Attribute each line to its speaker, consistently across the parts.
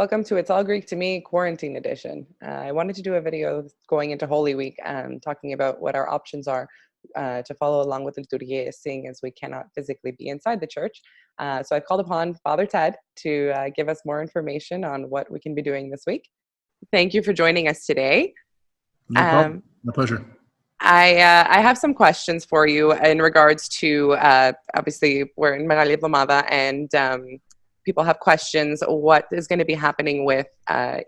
Speaker 1: Welcome to It's All Greek to Me Quarantine Edition. I wanted to do a video going into Holy Week and talking about what our options are to follow along with the liturgia, seeing as we cannot physically be inside the church. So I've called upon Father Ted to give us more information on what we can be doing this week. Thank you for joining us today.
Speaker 2: No problem. My pleasure.
Speaker 1: I have some questions for you in regards to, obviously, we're in Magali Blomada and people have questions. What is going to be happening with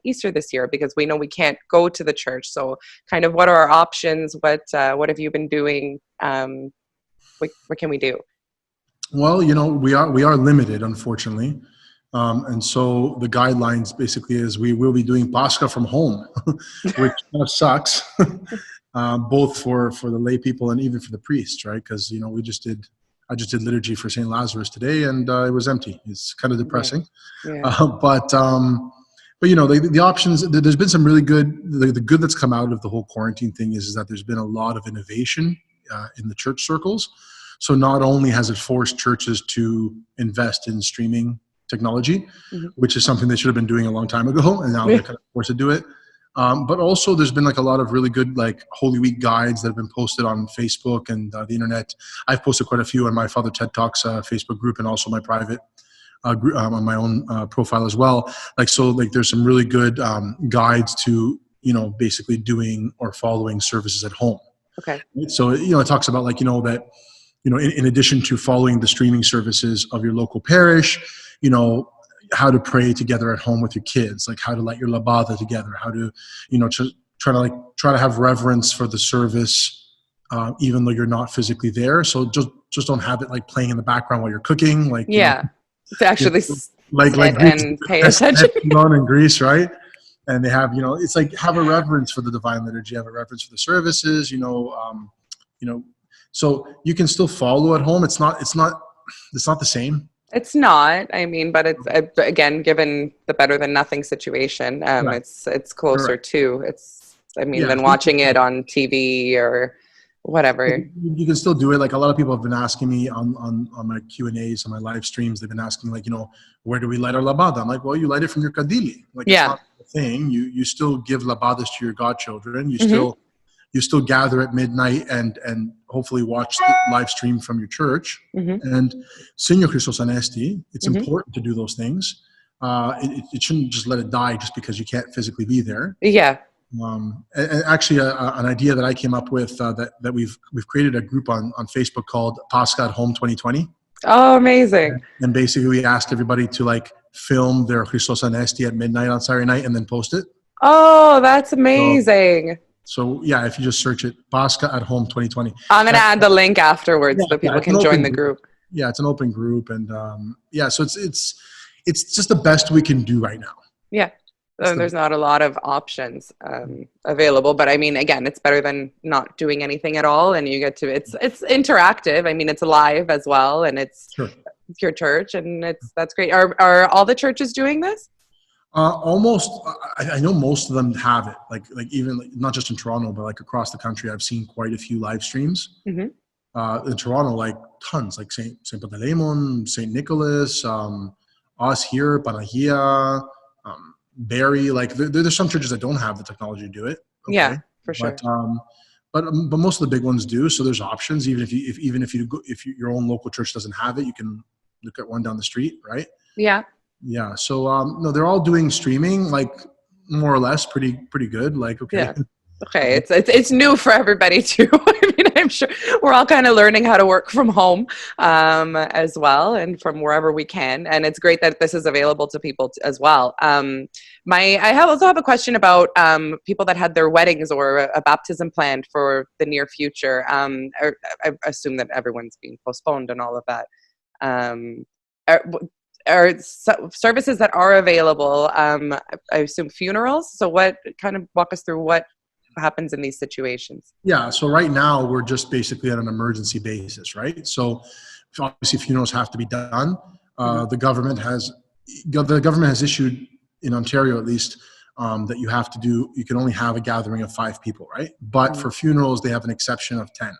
Speaker 1: Easter this year? Because we know we can't go to the church. So kind of what are our options? What have you been doing? What can we do?
Speaker 2: Well, we are limited, unfortunately. And so the guidelines basically is we will be doing Pasxa from home, which kind of sucks, both for the lay people and even for the priests, right? Because, I just did liturgy for St. Lazarus today and it was empty. It's kind of depressing.
Speaker 1: Yeah.
Speaker 2: But the options, there's been some really good, the good that's come out of the whole quarantine thing is that there's been a lot of innovation in the church circles. So not only has it forced churches to invest in streaming technology, which is something they should have been doing a long time ago, and now they're kind of forced to do it. But also there's been a lot of really good Holy Week guides that have been posted on Facebook and the internet. I've posted quite a few on my Father Ted Talks Facebook group and also my private group, on my own profile as well. There's some really good guides to, basically doing or following services at home.
Speaker 1: Okay.
Speaker 2: So, it talks about that, in addition to following the streaming services of your local parish, how to pray together at home with your kids, how to light your labada together, how to, try to have reverence for the service, even though you're not physically there. So just don't have it playing in the background while you're cooking.
Speaker 1: To actually
Speaker 2: and
Speaker 1: pay attention.
Speaker 2: In Greece, right? And they have, it's have a reverence for the divine liturgy, have a reverence for the services, so you can still follow at home. It's not the same.
Speaker 1: It's not. But it's again, given the better than nothing situation,
Speaker 2: Right.
Speaker 1: it's closer to than watching it on TV or whatever.
Speaker 2: You can still do it. A lot of people have been asking me on my Q&As, on my live streams. They've been asking where do we light our labada? I'm like, well, you light it from your kadili. It's not a thing. You still give labadas to your godchildren. You still gather at midnight and hopefully watch the live stream from your church and sing your Christos Anesti. It's important to do those things. It shouldn't just let it die just because you can't physically be there.
Speaker 1: Yeah.
Speaker 2: And actually, an idea that I came up with that we've created a group on Facebook called Pasxa at Home 2020.
Speaker 1: Oh, amazing!
Speaker 2: And basically, we asked everybody to film their Christos Anesti at midnight on Saturday night and then post it.
Speaker 1: Oh, that's amazing!
Speaker 2: So if you just search it, Pasxa at Home 2020.
Speaker 1: I'm gonna add the link afterwards so people can join the group.
Speaker 2: Yeah, it's an open group, and so it's just the best we can do right now.
Speaker 1: Yeah. There's not a lot of options available, but again, it's better than not doing anything at all, and you get to it's interactive. It's live as well, and it's your church, and that's great. Are all the churches doing this?
Speaker 2: Almost. I know most of them have it. Even not just in Toronto, but across the country, I've seen quite a few live streams. In Toronto, tons, Saint Pantaleimon, Saint Nicholas, us here, Panagia. Barry, there's some churches that don't have the technology to do it. Okay?
Speaker 1: Yeah, for sure.
Speaker 2: But most of the big ones do. So there's options. Even if your own local church doesn't have it, you can look at one down the street, right?
Speaker 1: Yeah.
Speaker 2: Yeah. So no, they're all doing streaming, more or less, pretty good. Okay.
Speaker 1: Yeah. Okay, it's new for everybody too. I'm sure we're all kind of learning how to work from home as well, and from wherever we can. And it's great that this is available to people as well. I also have a question about people that had their weddings or a baptism planned for the near future. I assume that everyone's being postponed and all of that. Are services that are available? I assume funerals. So what kind of walk us through what happens in these situations? Yeah,
Speaker 2: so right now we're just basically on an emergency basis, right? So obviously funerals have to be done. The government has issued, in Ontario at least, that you can only have a gathering of 5 people, right? But for funerals, they have an exception of 10.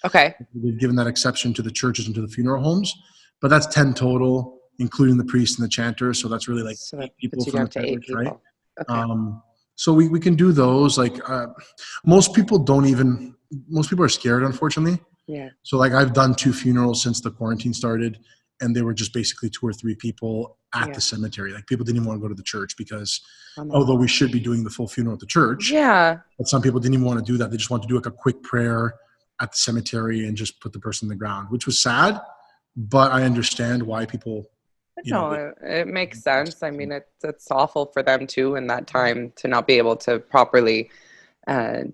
Speaker 1: Okay.
Speaker 2: They've given that exception to the churches and to the funeral homes, but that's 10 total. including the priest and the chanter. So that's really like
Speaker 1: So that
Speaker 2: 8 people
Speaker 1: puts you
Speaker 2: from
Speaker 1: down
Speaker 2: the
Speaker 1: to 8
Speaker 2: church, right?
Speaker 1: people. Okay.
Speaker 2: So we can do those. Like most people are scared, unfortunately.
Speaker 1: Yeah.
Speaker 2: So like I've done 2 funerals since the quarantine started, and they were just basically 2 or 3 people at the
Speaker 1: Yeah.
Speaker 2: cemetery. Like people didn't even want to go to the church because
Speaker 1: Oh my
Speaker 2: although we
Speaker 1: God.
Speaker 2: should be doing the full funeral at the church,
Speaker 1: Yeah.
Speaker 2: but some people didn't even want to do that. They just wanted to do like a quick prayer at the cemetery and just put the person in the ground, which was sad, but I understand why people,
Speaker 1: No,
Speaker 2: would.
Speaker 1: it makes sense. I mean, it's awful for them too in that time to not be able to properly uh,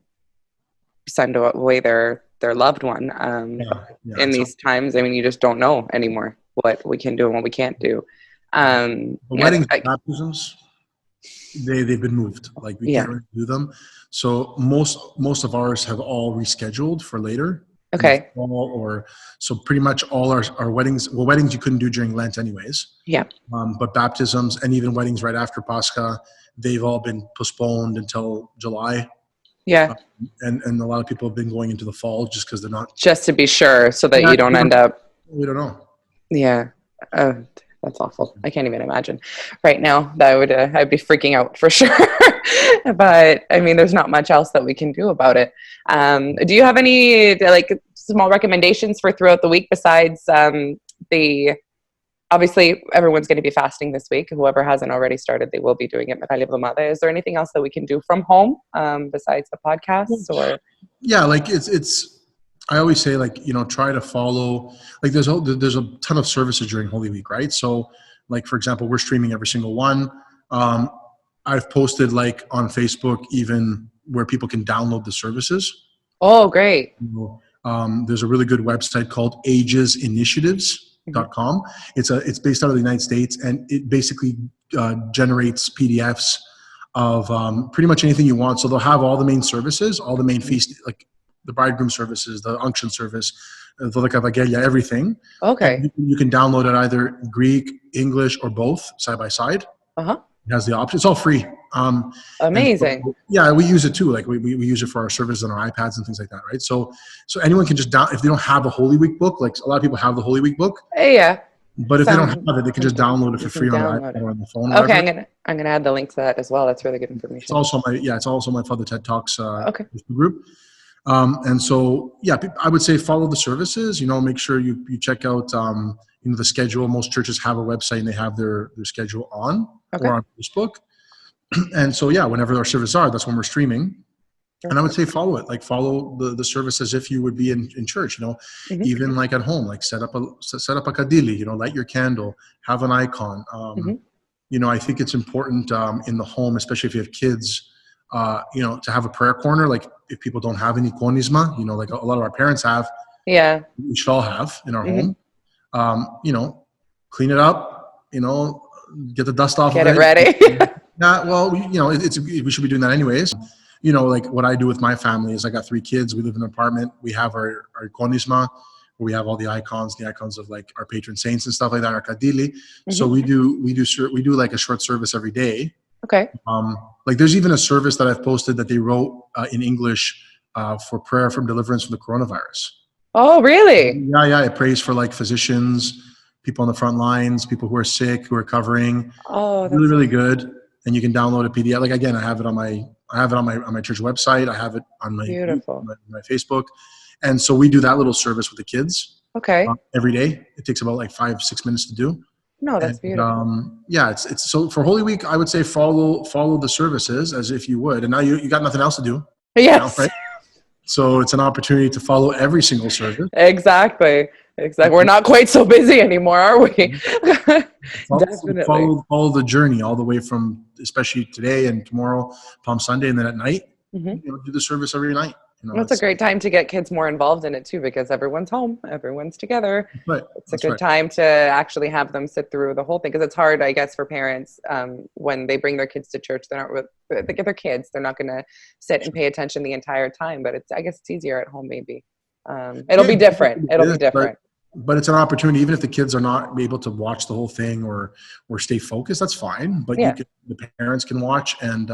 Speaker 1: send away their loved one.
Speaker 2: Yeah.
Speaker 1: In these times, I mean, you just don't know anymore what we can do and what we can't do.
Speaker 2: The
Speaker 1: Yeah,
Speaker 2: weddings, baptisms, they've been moved. Like we
Speaker 1: yeah.
Speaker 2: can't really do them. So most of ours have all rescheduled for later in the
Speaker 1: Okay.
Speaker 2: fall, or so pretty much all our weddings. Well, weddings you couldn't do during Lent anyways.
Speaker 1: Yeah.
Speaker 2: But baptisms and even weddings right after Pascha, they've all been postponed until July.
Speaker 1: Yeah.
Speaker 2: And a lot of people have been going into the fall just because they're not.
Speaker 1: Just to be sure so that
Speaker 2: Yeah,
Speaker 1: you don't end up.
Speaker 2: we don't know.
Speaker 1: Yeah. That's awful. I can't even imagine right now. That would I'd be freaking out for sure. But I mean, there's not much else that we can do about it. Do you have any like small recommendations for throughout the week besides the obviously everyone's going to be fasting this week. Whoever hasn't already started, they will be doing it. Is there anything else that we can do from home besides the podcasts or?
Speaker 2: Yeah, like it's I always say, like, try to follow, like there's a ton of services during Holy Week, right? So like, for example, we're streaming every single one. I've posted like on Facebook even where people can download the services.
Speaker 1: Oh, great.
Speaker 2: There's a really good website called agesinitiatives.com. It's based out of the United States, and it basically generates PDFs of pretty much anything you want. So they'll have all the main services, all the main feast, like the bridegroom services, the unction service, the Vagella, everything.
Speaker 1: Okay.
Speaker 2: And you can download it either Greek, English, or both side by side.
Speaker 1: Uh-huh.
Speaker 2: It has the option. It's all free.
Speaker 1: Amazing.
Speaker 2: So, yeah, we use it too. Like we use it for our services on our iPads and things like that, right? So anyone can just if they don't have a Holy Week book, like a lot of people have the Holy Week book.
Speaker 1: Yeah.
Speaker 2: But if they don't have it, they can just download it for free on their iPad or on the phone.
Speaker 1: Okay, I'm gonna add the link to that as well. That's really good information.
Speaker 2: It's also my Father TED Talks group. And so, I would say follow the services. Make sure you check out the schedule. Most churches have a website and they have their schedule on or on Facebook. And so, whenever our services are, that's when we're streaming. And I would say follow it, like follow the service as if you would be in church, even like at home, like set up a kadili, light your candle, have an icon. I think it's important in the home, especially if you have kids, to have a prayer corner. Like if people don't have any konisma, like a lot of our parents have, we should all have in our home, clean it up, get the dust off
Speaker 1: Get
Speaker 2: of
Speaker 1: it ready.
Speaker 2: we should be doing that anyways. Like what I do with my family is I got 3 kids. We live in an apartment. We have our konisma, where we have all the icons of like our patron saints and stuff like that, our kadili. So we do like a short service every day.
Speaker 1: Okay.
Speaker 2: Like there's even a service that I've posted that they wrote in English for prayer from deliverance from the coronavirus.
Speaker 1: Oh, really?
Speaker 2: Yeah. It prays for like physicians, people on the front lines, people who are sick, who are recovering.
Speaker 1: Oh, that's
Speaker 2: really, really good. And you can download a PDF. Like again, I have it on my church website. I have it on my Facebook. And so we do that little service with the kids.
Speaker 1: Okay.
Speaker 2: Every day. It takes about like 5-6 minutes to do.
Speaker 1: No, that's beautiful.
Speaker 2: It's so for Holy Week, I would say follow the services as if you would. And now you got nothing else to do.
Speaker 1: Yes.
Speaker 2: Right? So it's an opportunity to follow every single service.
Speaker 1: Exactly. We're not quite so busy anymore, are we? Definitely.
Speaker 2: Follow the journey all the way from, especially today and tomorrow, Palm Sunday, and then at night, do the service every night.
Speaker 1: It's a great time to get kids more involved in it too, because everyone's home, everyone's together.
Speaker 2: Right.
Speaker 1: It's a good time to actually have them sit through the whole thing, because it's hard, I guess, for parents when they bring their kids to church. They get their kids. They're not going to sit and pay attention the entire time. But I guess it's easier at home, maybe. It'll be different.
Speaker 2: But it's an opportunity, even if the kids are not able to watch the whole thing or stay focused, that's fine. But the parents can watch, and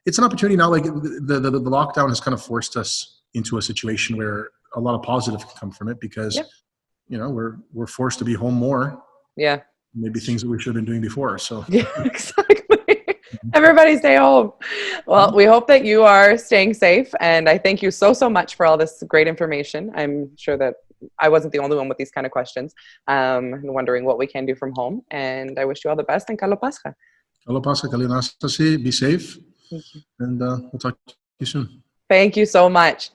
Speaker 2: it's an opportunity now. Like the lockdown has kind of forced us into a situation where a lot of positive can come from it, because we're forced to be home more.
Speaker 1: Yeah.
Speaker 2: Maybe things that we should have been doing before. So
Speaker 1: Yeah, exactly. Everybody stay home. Well, we hope that you are staying safe. And I thank you so, so much for all this great information. I'm sure that I wasn't the only one with these kind of questions, wondering what we can do from home. And I wish you all the best, and Kalo Pasxa.
Speaker 2: Kalo Pasxa, Kalinastasi, be safe.
Speaker 1: Thank you.
Speaker 2: And we'll talk to you soon.
Speaker 1: Thank you so much.